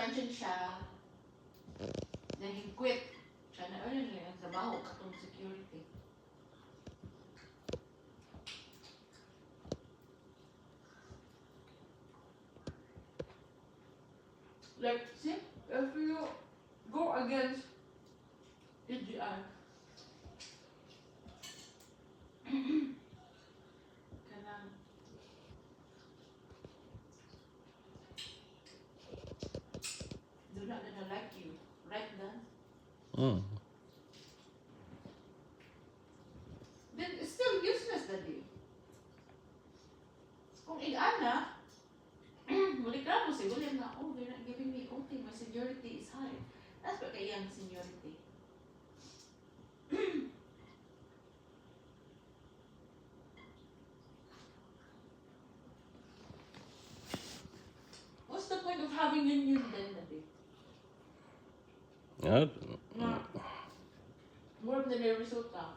suspension siya. Then he quit. Siya na earn niya ang trabaho katong security. Like, see, if you go against AGI, kanang they're not gonna like you, right then? Then it's still useless that day. Kung igana, mulikra mo si William na, oh, they're not giving me OT, my seniority is high. That's what kayang seniority. What's the point of having a union then that day? Na, more than the resulta.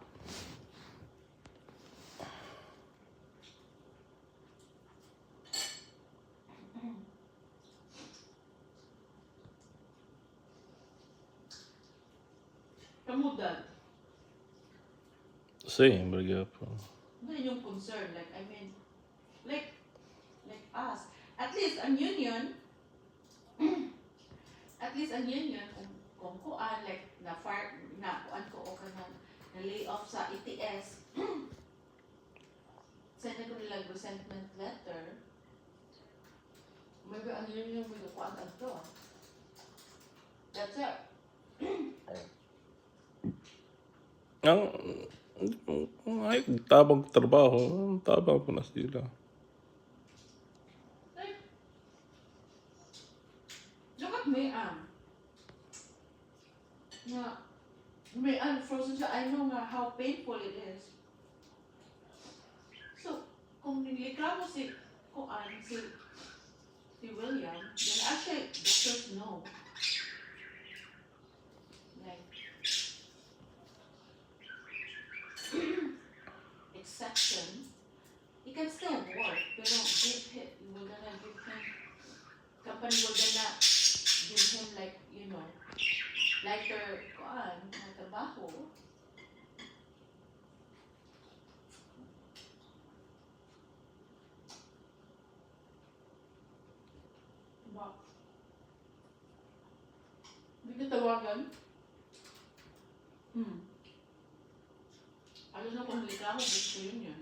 Kamudan. Same, but yeah. Ano yung concern? Like, I mean, like us. At least ang union, kung kuan, like, na-fire, na-kuan ko o ka na lay off sa ETS, send ko nilang resentment letter, maybe ang union may kuan ang to. That's it. Ay, tabang trabaho, tabang po na sila. Like, look at May-Am. Na, May-Am frozen siya, I know nga how painful it is. So, kung nilikla mo si William, then actually, doctors know. Like, exception, he can still work, pero company will gonna give him like, you know, lighter na trabaho. Diba? Hindi ka tawagan? I don't know kung reklamo, gusto yun yun.